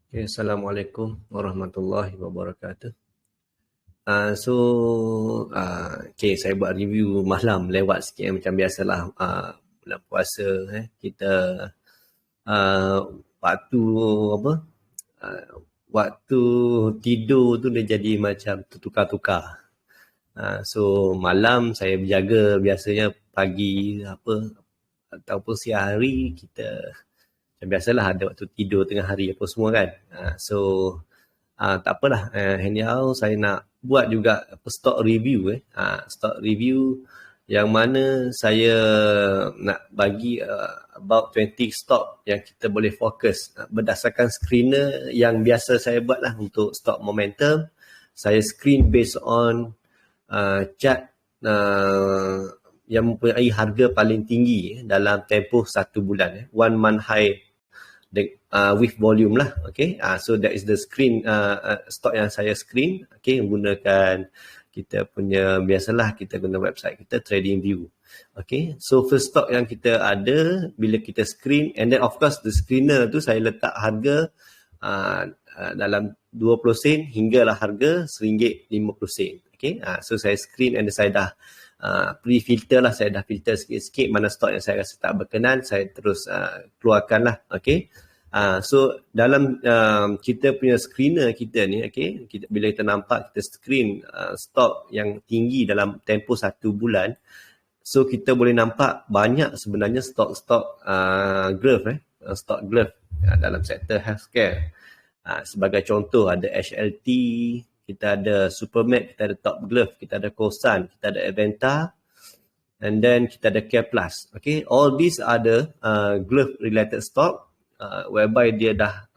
Okay, Assalamualaikum warahmatullahi wabarakatuh. Okay, saya buat review malam lewat sikit macam biasalah. Bulan puasa, kita waktu apa? Waktu tidur tu dia jadi macam tertukar-tukar. So malam saya berjaga, biasanya pagi ataupun siang hari kita macam biasalah ada waktu tidur tengah hari apa semua kan. Tak apalah, anyhow saya nak buat juga stock review stock review yang mana saya nak bagi about 20 stock yang kita boleh fokus berdasarkan screener yang biasa saya buat lah untuk stock momentum. Saya screen based on chart yang mempunyai harga paling tinggi dalam tempoh 1 bulan, 1 month high with volume lah. Okay, so that is the screen stock yang saya screen. Okay, menggunakan kita punya, biasalah kita guna website kita TradingView. Okay, so first stock yang kita ada bila kita screen, and then of course the screener tu saya letak harga dalam 20 sen hinggalah harga RM1.50. Okay, so saya screen and saya dah pre-filter lah, saya dah filter sikit-sikit mana stok yang saya rasa tak berkenan, saya terus keluarkan lah. Okay, so dalam kita punya screener kita ni, okay, bila kita nampak kita screen stok yang tinggi dalam tempoh 1 bulan, so kita boleh nampak banyak sebenarnya stok-stok glove stok glove dalam sektor healthcare. Sebagai contoh ada HLT, kita ada Supermat, kita ada Top Glove, kita ada Kosan, kita ada Aventa, and then kita ada Care Plus. Okay, all these are the glove related stock whereby dia dah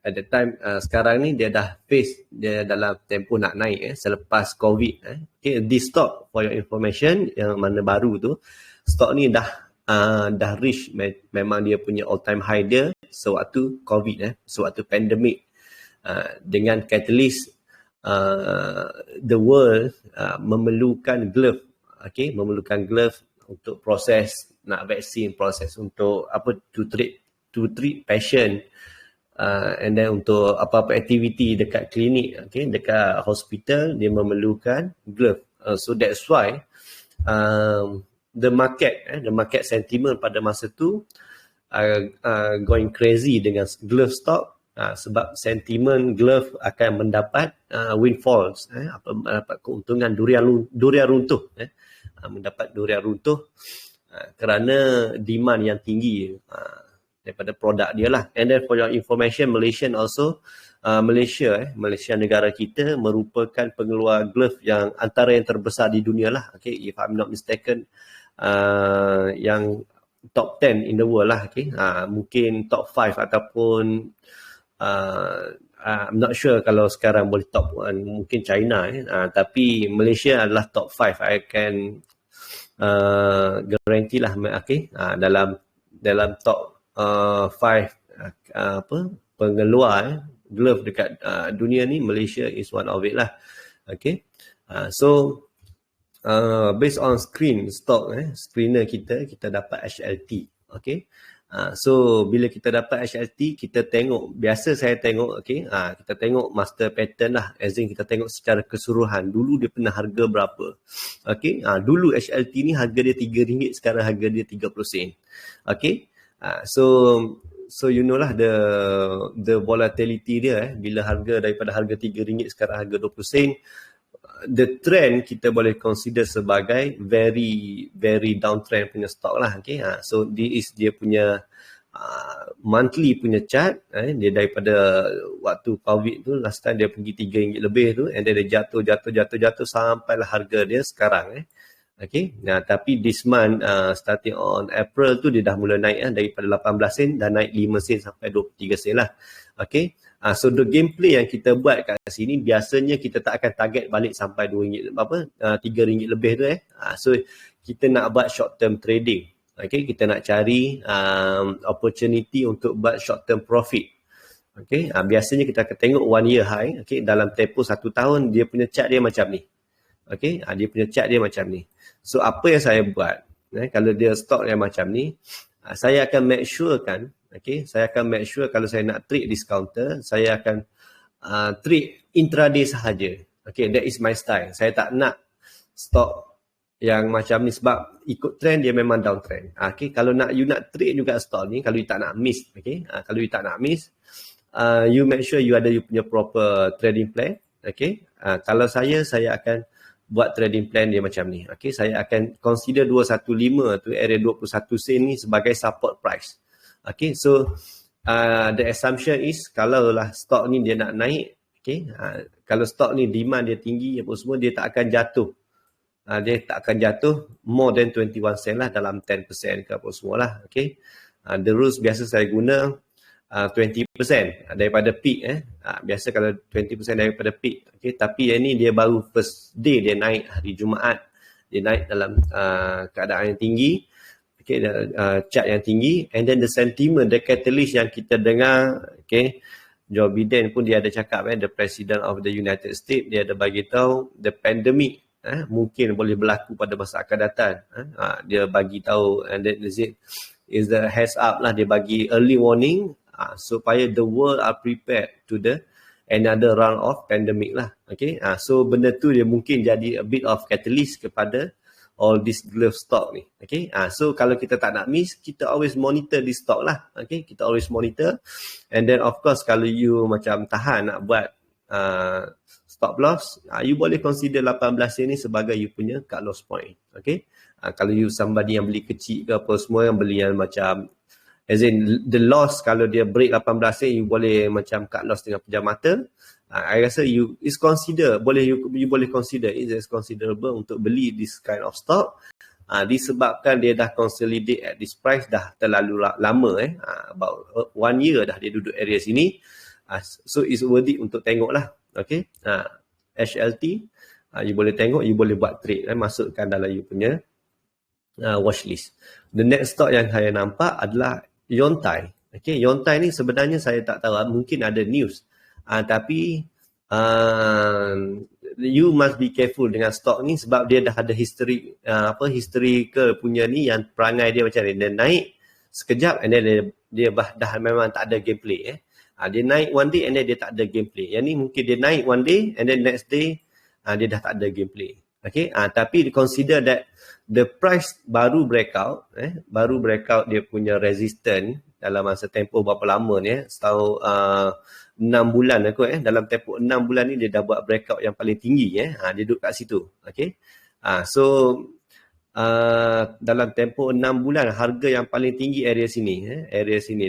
at the time sekarang ni dia dah face, dia dalam tempoh nak naik selepas COVID. Okay, this stock for your information yang mana baru tu, stock ni dah reach, memang dia punya all time high dia sewaktu COVID, sewaktu pandemik. Dengan catalyst the world memerlukan glove, okay, memerlukan glove untuk proses nak vaksin, proses untuk to treat patient, and then untuk apa-apa aktiviti dekat klinik, okay, dekat hospital dia memerlukan glove. So that's why the market sentiment pada masa tu going crazy dengan glove stock. Sebab sentimen glove akan mendapat windfalls, mendapat keuntungan durian runtuh, mendapat durian runtuh kerana demand yang tinggi daripada produk dia lah. And then for your information, Malaysia negara kita merupakan pengeluar glove yang antara yang terbesar di dunia lah. Okay, if I'm not mistaken, yang top 10 in the world lah. Okay, mungkin top 5 ataupun I'm not sure kalau sekarang boleh top 1, mungkin China, tapi Malaysia adalah top 5. I can guarantee lah, okay, dalam top 5 pengeluar glove dekat dunia ni, Malaysia is one of it lah. Okay, so based on screener kita dapat HLT. Okay, so bila kita dapat HLT, kita tengok, biasa saya tengok, okay, kita tengok master pattern lah, as in kita tengok secara keseluruhan. Dulu dia pernah harga berapa, okay, dulu HLT ni harga dia RM3, sekarang harga dia 30 sen. Okay, so you know lah the volatility dia, bila harga daripada harga RM3 sekarang harga 20 sen. The trend kita boleh consider sebagai very very downtrend punya stock lah. Okay, so this is dia punya monthly punya chart. Dia daripada waktu COVID tu, last time dia pergi RM3 lebih tu, and then dia jatuh sampailah harga dia sekarang. Okay, tapi this month starting on April tu dia dah mula naik, daripada 18 sen dah naik 5 sen sampai 23 sen lah. Okay, so the gameplay yang kita buat kat sini, biasanya kita tak akan target balik sampai RM2 RM3 lebih tu. So kita nak buat short term trading. Okay, kita nak cari opportunity untuk buat short term profit. Okay, biasanya kita akan tengok 1 year high. Okay, dalam tempoh 1 tahun dia punya chart dia macam ni. Okay, dia punya chart dia macam ni. So apa yang saya buat, kalau dia stock yang macam ni, saya akan make sure kan Okay, saya akan make sure kalau saya nak trade this counter, saya akan trade intraday sahaja. Okay, that is my style. Saya tak nak stock yang macam ni sebab ikut trend dia memang downtrend. Okay, kalau you nak trade juga stock ni, kalau you tak nak miss, okay, kalau you tak nak miss, you make sure you ada you punya proper trading plan. Okay, kalau saya akan buat trading plan dia macam ni. Okay, saya akan consider 215 tu area 21 sen ni sebagai support price. Okay, so the assumption is kalau lah stok ni dia nak naik, okay, kalau stok ni demand dia tinggi apa semua, dia tak akan jatuh. Dia tak akan jatuh more than 21 sen lah, dalam 10% ke apa semua lah. Okay, the rules biasa saya guna 20% daripada peak. Biasa kalau 20% daripada peak. Okay, tapi yang ni dia baru first day dia naik hari Jumaat. Dia naik dalam keadaan yang tinggi. Okay, chart yang tinggi, and then the sentiment, the catalyst yang kita dengar, okay, Joe Biden pun dia ada cakap, the President of the United States, dia ada bagi tahu the pandemic mungkin boleh berlaku pada masa akan datang. Dia bagi tahu, and then is the heads up lah, dia bagi early warning supaya the world are prepared to the another round of pandemic lah. Okay, so benda tu dia mungkin jadi a bit of catalyst kepada all this glove stock ni. Okay, so kalau kita tak nak miss, kita always monitor this stock lah. Okay, kita always monitor, and then of course kalau you macam tahan nak buat stop loss, you boleh consider 18 sen ni sebagai you punya cut loss point. Okay, kalau you somebody yang beli kecil ke apa semua, yang beli yang macam as in the loss, kalau dia break 18 sen, you boleh macam cut loss dengan pejam mata. I rasa you is consider, you boleh consider, it is considerable untuk beli this kind of stock. Disebabkan dia dah consolidate at this price dah terlalu lama, about 1 year dah dia duduk area sini. So it's worth it untuk tengok lah. Okay, HLT, you boleh tengok, you boleh buat trade, masukkan dalam you punya watch list. The next stock yang saya nampak adalah Yontai. Okay, Yontai ni sebenarnya saya tak tahu, mungkin ada news. Tapi you must be careful dengan stock ni sebab dia dah ada history, historical punya ni, yang perangai dia macam ni. Dia naik sekejap and then dia dah memang tak ada gameplay. Dia naik one day and then dia tak ada gameplay. Yang ni mungkin dia naik one day and then next day dia dah tak ada gameplay. Okay, tapi consider that the price baru breakout, baru breakout dia punya resistance dalam masa tempoh berapa lama ni, setahu 6 bulan aku, dalam tempoh 6 bulan ni dia dah buat breakout yang paling tinggi, dia duduk kat situ. Okay, so dalam tempoh 6 bulan harga yang paling tinggi area sini,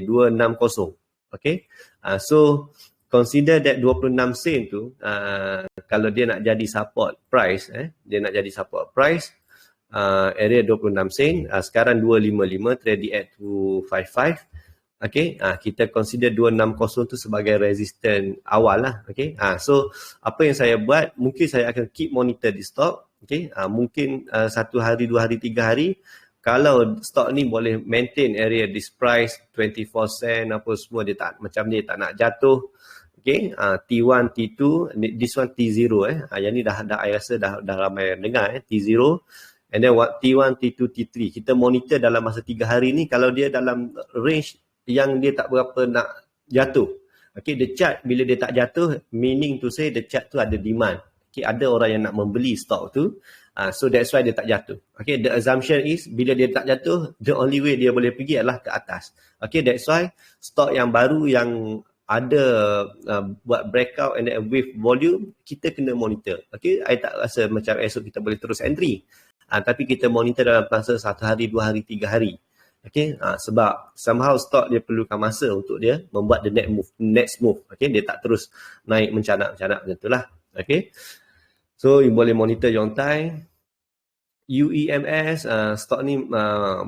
260. Okay, so consider that 26 sen tu, kalau dia nak jadi support price, area 26 sen, sekarang 255, trading at 255. Okay, kita consider 260 tu sebagai resistance awal lah. Okay, so apa yang saya buat, mungkin saya akan keep monitor di stock. Okay, mungkin 1 hari, 2 hari, 3 hari, kalau stock ni boleh maintain area this price 24 sen apa semua, dia tak macam ni, tak nak jatuh. Okay, T1, T2, this one T0, yang ni dah I rasa dah ramai yang dengar, T0, and then T1, T2, T3, kita monitor dalam masa 3 hari ni. Kalau dia dalam range yang dia tak berapa nak jatuh, okay, the chart bila dia tak jatuh, meaning to say the chart tu ada demand. Okay, ada orang yang nak membeli stock tu, so that's why dia tak jatuh. Okay, the assumption is bila dia tak jatuh, the only way dia boleh pergi adalah ke atas. Okay, that's why stock yang baru yang ada buat breakout and then wave volume, kita kena monitor. Okay, I tak rasa macam esok kita boleh terus entry, tapi kita monitor dalam masa 1 hari, 2 hari, 3 hari. Okay, sebab somehow stock dia perlukan masa untuk dia membuat the next move. Okay, dia tak terus naik mencanak-mencanak macam itulah. Okay, so you boleh monitor Yontai, UEMS, stock ni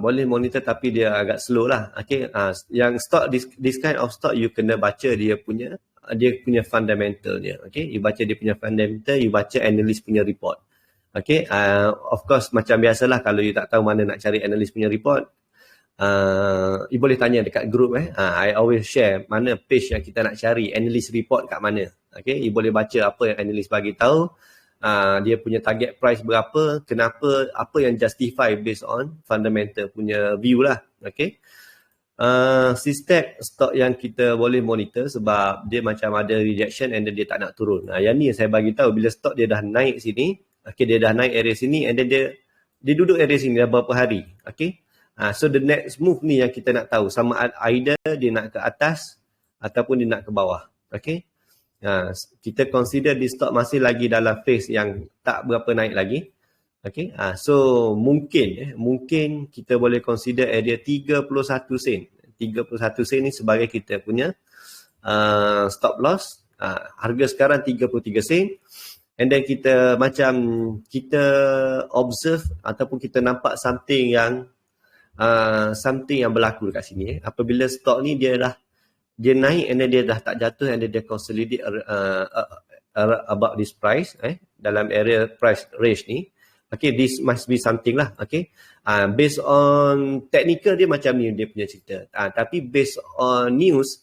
boleh monitor tapi dia agak slow lah. Okay, yang stock this kind of stock you kena baca dia punya fundamentalnya. Okay, you baca dia punya fundamental, you baca analyst punya report. Okay, of course macam biasalah, kalau you tak tahu mana nak cari analyst punya report, you boleh tanya dekat group. I always share mana page yang kita nak cari analyst report kat mana. Okay, you boleh baca apa yang analyst bagi tahu, dia punya target price berapa, kenapa, apa yang justify based on fundamental punya view lah. Okay, Sistem stok yang kita boleh monitor sebab dia macam ada rejection and then dia tak nak turun. Yang ni saya bagi tahu bila stok dia dah naik sini, okay, dia dah naik area sini and then dia duduk area sini dah berapa hari. Okay. So the next move ni yang kita nak tahu sama either dia nak ke atas ataupun dia nak ke bawah. Okay. Kita consider di stok masih lagi dalam phase yang tak berapa naik lagi. Okay, so mungkin kita boleh consider area 31 sen. 31 sen ni sebagai kita punya stop loss. Harga sekarang 33 sen. And then kita observe ataupun kita nampak something yang berlaku dekat sini. Apabila stok ni dia naik and then dia dah tak jatuh and then dia consolidate about this price dalam area price range ni. Okay, this must be something lah. Okay, based on technical dia macam ni dia punya cerita. Tapi based on news,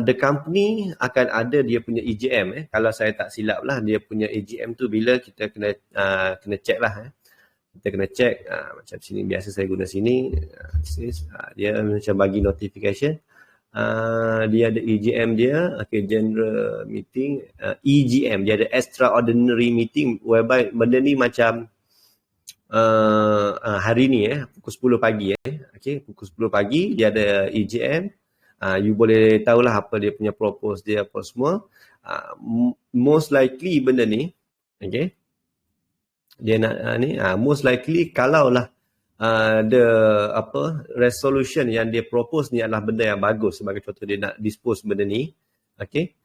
the company akan ada dia punya EGM. Kalau saya tak silap lah, dia punya EGM tu bila kita kena check lah. Kita kena check macam sini, biasa saya guna sini. Dia macam bagi notification. Dia ada EGM dia, okay, general meeting, EGM, dia ada extraordinary meeting whereby benda ni macam hari ni pukul 10 pagi okay, pukul 10 pagi dia ada EGM. You boleh tahulah apa dia punya propose dia apa semua. Most likely benda ni okay, dia nak most likely kalaulah the resolution yang dia propose ni adalah benda yang bagus, sebagai contoh dia nak dispose benda ni, okay.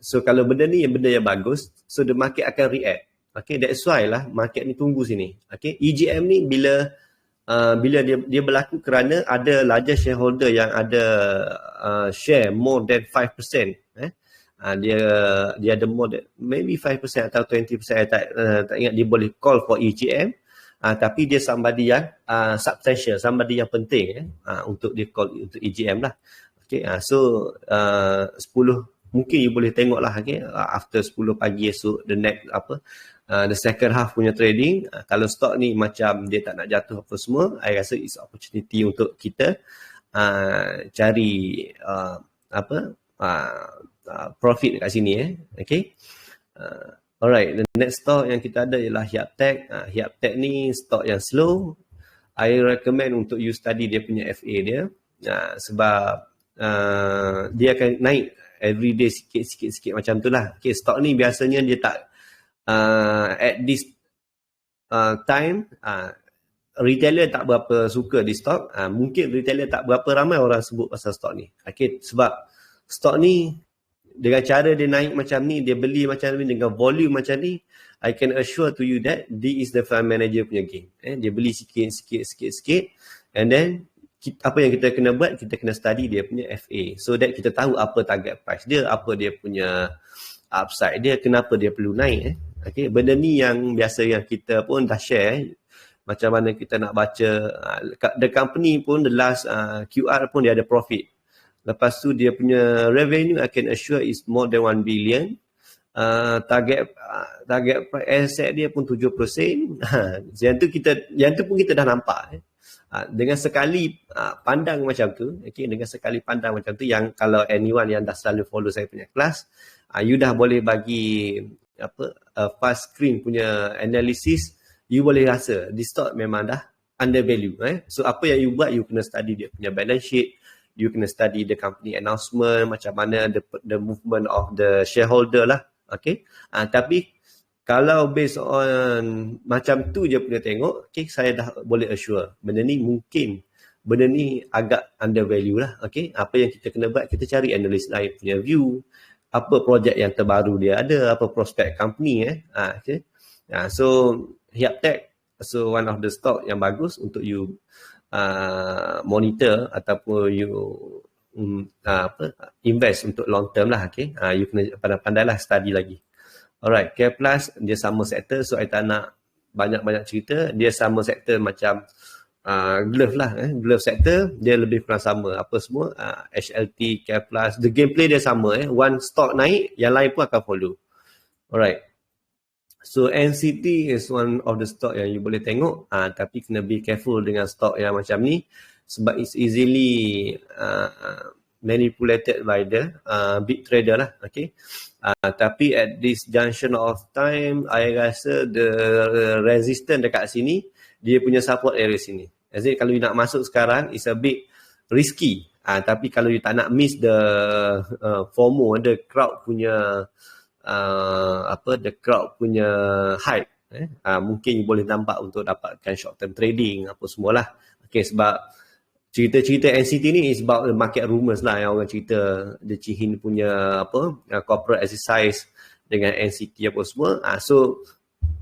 So kalau benda ni benda yang bagus, so the market akan react. Okay, that's why lah market ni tunggu sini. Okay, EGM ni bila dia berlaku kerana ada larger shareholder yang ada share more than 5%. Dia ada more than maybe 5% atau 20%, saya tak ingat, dia boleh call for EGM. Tapi dia somebody yang substantial, somebody yang penting untuk dia call untuk EGM lah. Okay, so 10 mungkin you boleh tengok lah, okay, after 10 pagi esok the next the second half punya trading. Kalau stok ni macam dia tak nak jatuh apa semua, I rasa it's opportunity untuk kita cari profit dekat sini okay. Alright, the next stock yang kita ada ialah Hyaptech. Hyaptech ni stok yang slow. I recommend untuk you study dia punya FA dia, sebab dia akan naik everyday sikit-sikit macam tu lah. Okay, stok ni biasanya dia tak at this time retailer tak berapa suka di stok. Mungkin retailer tak berapa ramai orang sebut pasal stok ni. Okay, sebab stok ni dengan cara dia naik macam ni, dia beli macam ni dengan volume macam ni, I can assure to you that this is the fund manager punya game. Dia beli sikit and then apa yang kita kena buat, kita kena study dia punya FA so that kita tahu apa target price dia, apa dia punya upside dia, kenapa dia perlu naik. Okay, benda ni yang biasa yang kita pun dah share macam mana kita nak baca the company pun the last QR pun dia ada profit. Lepas tu dia punya revenue I can assure is more than 1 billion. Target asset dia pun 7%. Yang tu pun kita dah nampak. Dengan sekali pandang macam tu, okay, dengan sekali pandang macam tu, yang kalau anyone yang dah selalu follow saya punya kelas, you dah boleh bagi fast screen punya analysis, you boleh rasa di stock memang dah under value. So apa yang you buat, you kena study dia punya balance sheet, you kena study the company announcement, macam mana the movement of the shareholder lah. Okay. Tapi kalau based on macam tu je punya tengok, okay, saya dah boleh assure benda ni agak under value lah. Okay. Apa yang kita kena buat, kita cari analis lain punya view, apa projek yang terbaru dia ada, apa prospek company. Okay. So Hyaptech, so one of the stock yang bagus untuk you monitor ataupun you invest untuk long term lah. Okay. You kena pandai-pandai lah study lagi. Alright, Care Plus dia sama sektor, so I tak nak banyak-banyak cerita. Dia sama sektor macam glove lah. Glove sektor dia lebih kurang sama apa semua. HLT, Care Plus, the gameplay dia sama. One stock naik, yang lain pun akan follow. Alright. So NCT is one of the stock yang you boleh tengok, tapi kena be careful dengan stock yang macam ni. sebab it's easily manipulated by the big trader lah. Okay. Tapi at this junction of time, I rasa the resistance dekat sini, dia punya support area sini. As in, kalau you nak masuk sekarang, it's a bit risky. Tapi kalau you tak nak miss the FOMO, the crowd punya the crowd punya hype, mungkin you boleh nampak untuk dapatkan short term trading apa semualah. Okay, sebab cerita-cerita NCT ni is about the market rumors lah, yang orang cerita the Chihin punya corporate exercise dengan NCT apa semua. So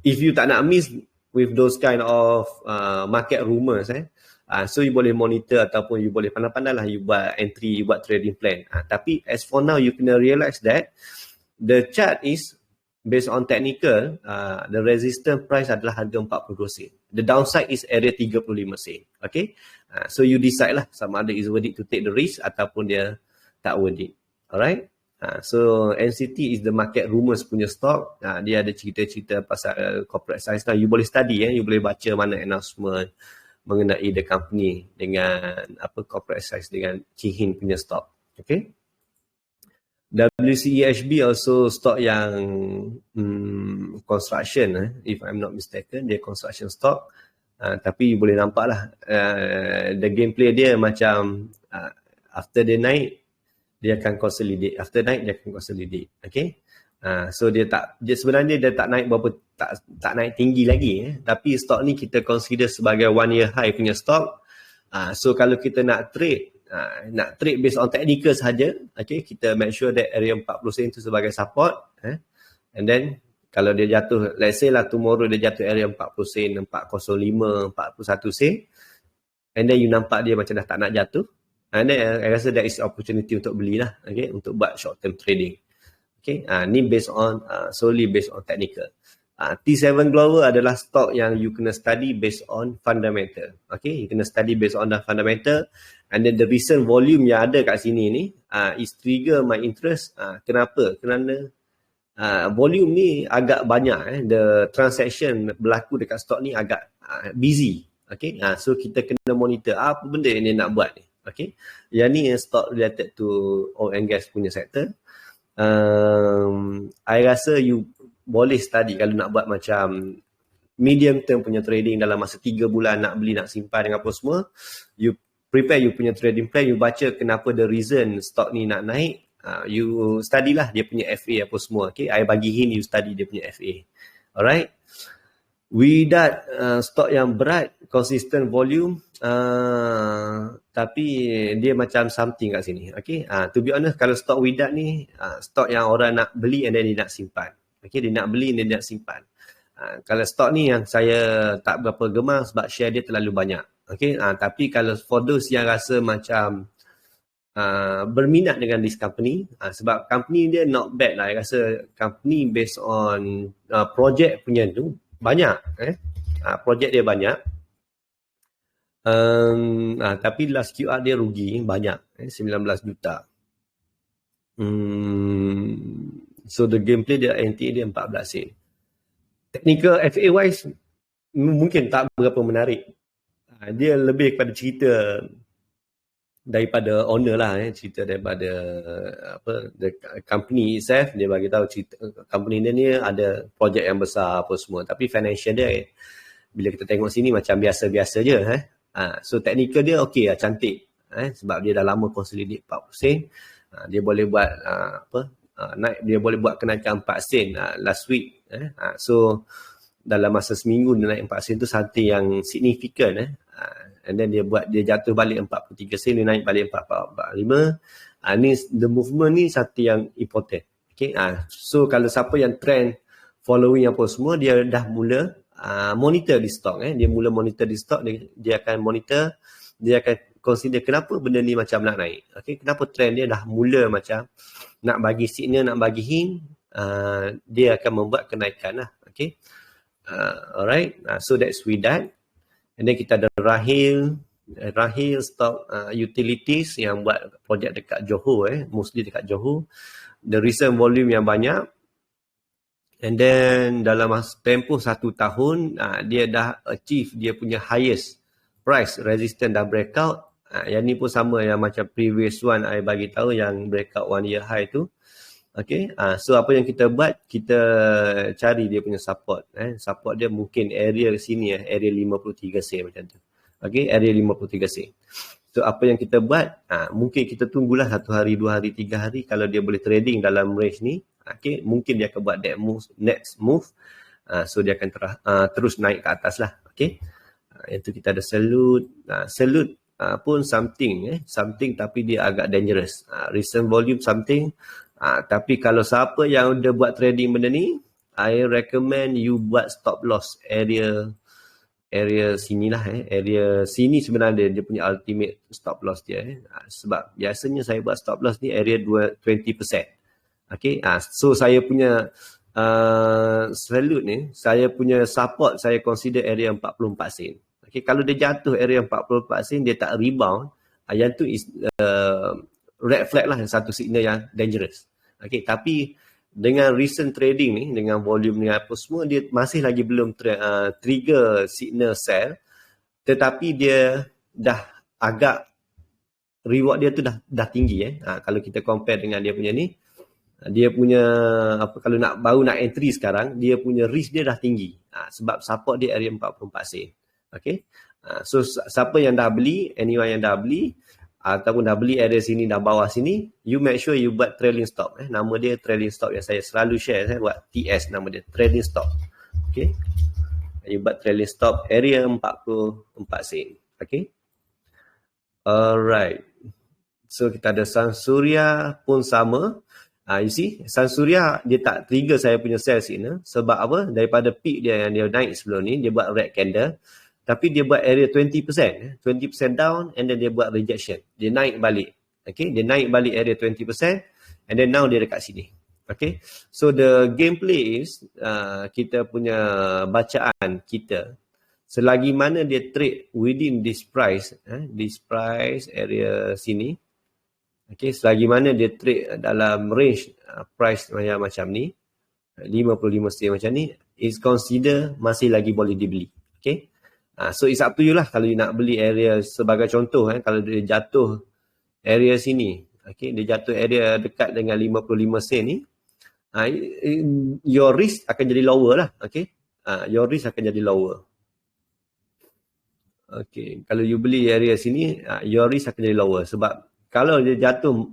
if you tak nak miss with those kind of market rumors, so you boleh monitor ataupun you boleh pandai-pandai lah, you buat entry, you buat trading plan. Tapi as for now, you kena realise that the chart is based on technical, the resistance price adalah harga 42 sen. The downside is area 35 sen. Okay? So you decide lah sama ada is worth it to take the risk ataupun dia tak worth it. Alright? So NCT is the market rumors punya stock. Dia ada cerita-cerita pasal corporate size. You boleh study, you boleh baca mana announcement mengenai the company dengan corporate size dengan Chihin punya stock. Okay? WCEHB also stock yang construction, if I'm not mistaken, dia construction stock. Tapi boleh nampak lah, the gameplay dia macam after dia naik, dia akan consolidate. After naik, dia akan consolidate. Okay? So dia sebenarnya dia tak naik berapa, tak naik tinggi lagi. Tapi stock ni kita consider sebagai 1 year high punya stock. So kalau kita nak trade based on technical sahaja, okay, kita make sure that area 40 sen tu sebagai support, and then kalau dia jatuh, let's say lah tomorrow dia jatuh area 40 sen, 405, 41 sen, and then you nampak dia macam dah tak nak jatuh, and then I rasa that is opportunity untuk beli lah, okay, untuk buat short term trading. Okay, ni based on solely based on technical. T7 Global adalah stock yang you kena study based on fundamental. Okay, you kena study based on the fundamental, and then the recent volume yang ada kat sini ni is trigger my interest. Kenapa? Kerana volume ni agak banyak. The transaction berlaku dekat stock ni agak busy. Okay, so kita kena monitor apa benda yang dia nak buat ni. Okay, yang ni stock related to oil and gas punya sector. I rasa you boleh study kalau nak buat macam medium term punya trading dalam masa 3 bulan, nak beli, nak simpan dengan apa semua. You prepare you punya trading plan, you baca kenapa the reason stock ni nak naik. You study lah dia punya FA apa semua. Okay, I bagi hint you study dia punya FA. Alright. Without stock yang berat, consistent volume, tapi dia macam something kat sini. Okay, to be honest, kalau stock Without ni stock yang orang nak beli and then dia nak simpan. Okay, dia nak beli dan dia nak simpan. Kalau stok ni yang saya tak berapa gemar sebab share dia terlalu banyak. Okay, tapi kalau for those yang rasa macam berminat dengan this company, sebab company dia not bad lah. I rasa company based on project punya tu banyak. Project dia banyak. Tapi last QR dia rugi banyak. 19 juta. So the gameplay dia NTA dia 14 sen. Technical FA wise mungkin tak berapa menarik. Dia lebih kepada cerita daripada owner lah, cerita daripada the company itself. Dia bagi tahu cerita company dia ni ada projek yang besar apa semua, tapi financial dia bila kita tengok sini macam biasa-biasa je. So technical dia okey lah, cantik. Sebab dia dah lama consolidate 40 sen. Dia boleh buat naik, dia boleh buat kenaikan 4 sen last week. So dalam masa seminggu dia naik 4 sen tu something yang significant. And then dia jatuh balik 43 sen, dia naik balik 45. Ni the movement ni satu yang important. Okay, so kalau siapa yang trend following apa semua, dia dah mula monitor di stock. Dia mula monitor di stock, dia akan monitor, dia akan consider kenapa benda ni macam nak naik. Okay, kenapa trend dia dah mula macam nak bagi signal, nak bagi hint, dia akan membuat kenaikan lah. Okay, alright, so that's with that. And then kita ada Rahil stock utilities yang buat projek dekat Johor, mostly dekat Johor. The recent volume yang banyak. And then dalam tempoh 1 tahun, dia dah achieve dia punya highest price resistance, dah breakout. Yang ni pun sama yang macam previous one I bagi tahu yang breakout 1 year high tu. Okay, so apa yang kita buat, kita cari dia punya support. Support dia mungkin area sini, area 53 sen macam tu. Okay, area 53 sen. So apa yang kita buat, mungkin kita tunggulah 1 hari, 2 hari, 3 hari. Kalau dia boleh trading dalam range ni, okay, mungkin dia akan buat that move, next move. So dia akan terus naik ke atas lah. Okay, yang tu kita ada salute. Salute pun something, something tapi dia agak dangerous. Recent volume something, tapi kalau siapa yang udah buat trading benda ni, I recommend you buat stop loss area sinilah. Area sini sebenarnya dia punya ultimate stop loss dia. Sebab biasanya saya buat stop loss ni area 20%. Okay, so saya punya salute ni, saya punya support saya consider area 44 sen. Okay, kalau dia jatuh area 44 sen, dia tak rebound, yang tu is red flag lah, satu signal yang dangerous. Okay, tapi dengan recent trading ni, dengan volume ni apa semua, dia masih lagi belum trigger signal sell, tetapi dia dah agak, reward dia tu dah tinggi. Kalau kita compare dengan dia punya ni, dia punya kalau baru nak entry sekarang, dia punya risk dia dah tinggi. Sebab support dia area 44 sen. Okay, so siapa yang dah beli, anyone yang dah beli ataupun dah beli area sini, dah bawah sini, you make sure you buat trailing stop. Nama dia trailing stop yang saya selalu share. Saya buat TS, nama dia trailing stop. Okay, you buat trailing stop area 44 sen. Okay, alright. So kita ada Sun Surya pun sama. You see, Sun Surya dia tak trigger saya punya sell signal. Sebab apa? Daripada peak dia yang dia naik sebelum ni, dia buat red candle. Tapi dia buat area 20%. 20% down and then dia buat rejection. Dia naik balik. Okay, dia naik balik area 20% and then now dia dekat sini. Okay, so the gameplay is kita punya bacaan kita, selagi mana dia trade within this price area sini. Okay, selagi mana dia trade dalam range price macam ni, 55 sen macam ni, is consider masih lagi boleh dibeli. Okay, so it's up to you lah kalau you nak beli area. Sebagai contoh, kalau dia jatuh area sini, okay, dia jatuh area dekat dengan 55 sen ni, your risk akan jadi lower lah. Okay, your risk akan jadi lower. Okay, kalau you beli area sini, your risk akan jadi lower. Sebab kalau dia jatuh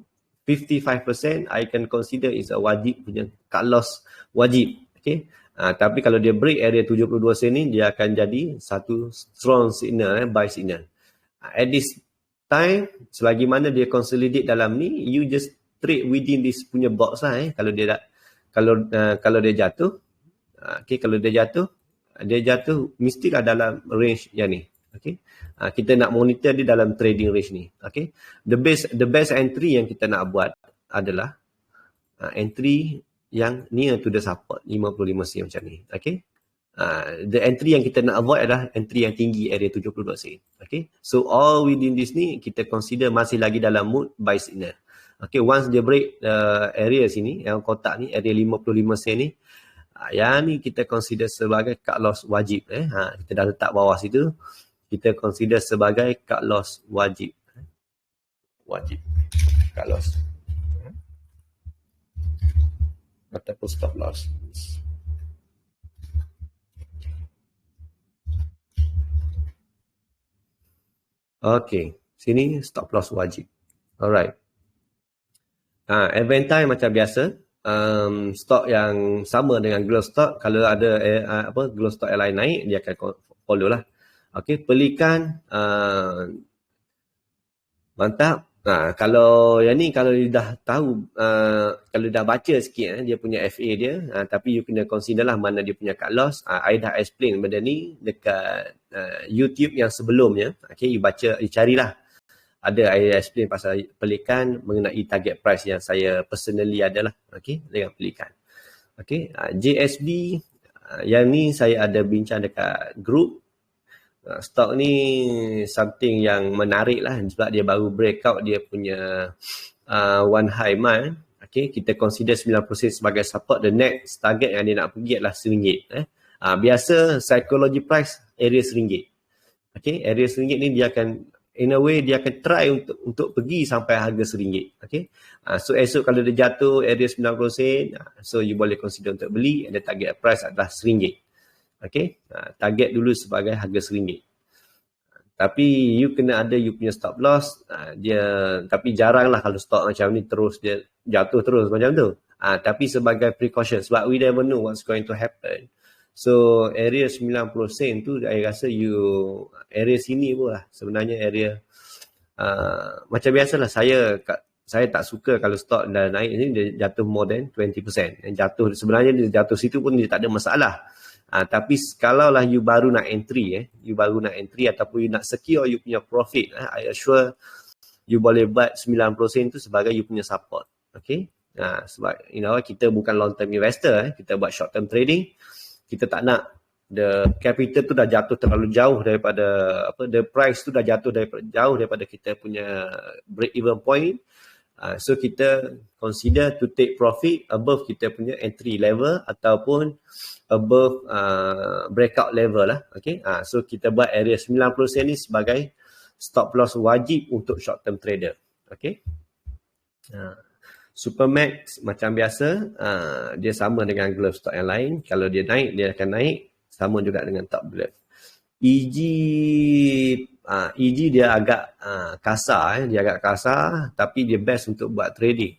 55%, I can consider is a wajib punya cut loss wajib. Okay, tapi kalau dia break area 72 sen ni, dia akan jadi satu strong signal, buy signal. At this time, selagi mana dia consolidate dalam ni, you just trade within this punya box lah. Kalau dia kalau dia jatuh, okay, kalau dia jatuh mestilah dalam range yang ni. Okay, kita nak monitor dia dalam trading range ni. Okay, the best entry yang kita nak buat adalah entry yang near to the support 55 sen macam ni. Okay, the entry yang kita nak avoid adalah entry yang tinggi area 72 sen. Okay, so all within this ni kita consider masih lagi dalam mood buy signal. Okay, once dia break area sini, yang kotak ni, area 55 sen ni, yang ni kita consider sebagai cut loss wajib. Kita dah letak bawah situ, kita consider sebagai cut loss wajib. Cut loss ataupun stop loss. Okay, sini stop loss wajib. Alright. Advantage macam biasa, stok yang sama dengan growth stock. Kalau ada growth stock yang lain naik, dia akan follow lah. Okay, pelikan mantap. Kalau yang ni, kalau you dah tahu, kalau dah baca sikit dia punya FA dia, tapi you kena consider lah mana dia punya cut loss. I dah explain benda ni dekat YouTube yang sebelumnya. Okay, you baca, you carilah. Ada I explain pasal pelikan mengenai target price yang saya personally adalah. Okay, dengan pelikan. Okay, JSB, yang ni saya ada bincang dekat group. Stok ni something yang menarik lah sebab dia baru breakout dia punya one high month. Okay, kita consider 90% sebagai support. The next target yang dia nak pergi adalah RM1. Biasa psychology price area RM1. Okay, area RM1 ni dia akan in a way dia akan try untuk pergi sampai harga RM1. Okay. So esok kalau dia jatuh area 90 sen, so you boleh consider untuk beli, and the target price adalah RM1. Okay. Target dulu sebagai harga RM1. Tapi you kena ada you punya stop loss. Tapi jarang lah kalau stok macam ni terus dia jatuh terus macam tu. Tapi sebagai precaution, sebab we never know what's going to happen. So area 90 sen tu saya rasa area sini pun lah sebenarnya area macam biasalah saya tak suka kalau stok dah naik ni dia jatuh more than 20%. Yang sebenarnya dia jatuh situ pun dia tak ada masalah. Tapi kalau lah you baru nak entry ataupun you nak secure you punya profit, I assure you boleh buat 90% tu sebagai you punya support. Okay. Sebab kita bukan long term investor, kita buat short term trading. Kita tak nak the capital tu dah jatuh terlalu jauh daripada the price tu dah jauh daripada kita punya break even point. So kita consider to take profit above kita punya entry level ataupun above breakout level lah. Okay. So kita buat area 90% ni sebagai stop loss wajib untuk short term trader. Okay. Supermax macam biasa, dia sama dengan glove stock yang lain. Kalau dia naik, dia akan naik. Sama juga dengan top glove. EG dia agak kasar. Dia agak kasar tapi dia best untuk buat trading.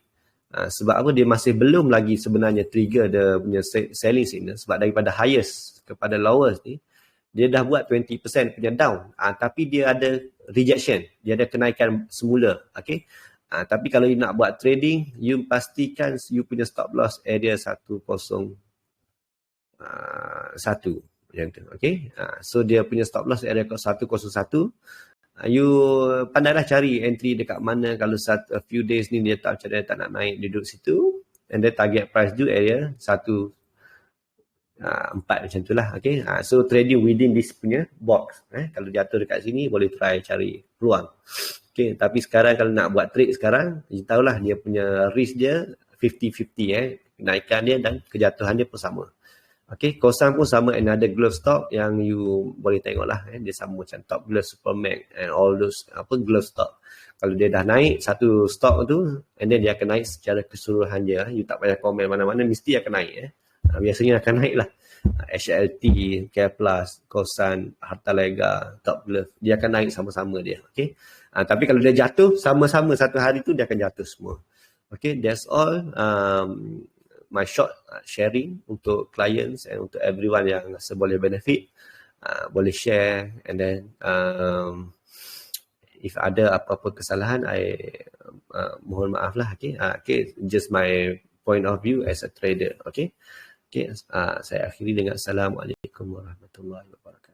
Sebab apa? Dia masih belum lagi sebenarnya trigger dia punya selling signal. Sebab daripada highest kepada lowest ni, dia dah buat 20% punya down. Tapi dia ada rejection. Dia ada kenaikan semula. Okay. Tapi kalau you nak buat trading, you pastikan you punya stop loss area 101 macam tu. Okay. So dia punya stop loss area 101. You pandailah cari entry dekat mana. Kalau a few days ni dia tak nak naik, dia duduk situ, and then target price tu area 1 4 macam tu lah. Okay. So trading within this punya box. Kalau jatuh dekat sini boleh try cari peluang. Okay. Tapi sekarang kalau nak buat trade sekarang, you tahulah dia punya risk dia 50-50. Kenaikan dia dan kejatuhan dia pun sama. Okay. Kosan pun sama, another glove stock yang you boleh tengok lah. Dia sama macam top glove, Supermax and all those glove stock. Kalau dia dah naik satu stock tu, and then dia akan naik secara keseluruhan je. You tak payah komen mana-mana, mesti akan naik. Biasanya akan naik lah. HLT, Care Plus, Kosan, Hartalega, Top Glove, dia akan naik sama-sama dia. Okay. Tapi kalau dia jatuh, sama-sama satu hari tu dia akan jatuh semua. Okay, that's all my short sharing untuk clients and untuk everyone yang rasa boleh benefit. Boleh share, and then if ada apa-apa kesalahan, I mohon maaf lah. Okay. Okay, just my point of view as a trader. Okay. Okay, saya akhiri dengan Assalamualaikum warahmatullahi wabarakatuh.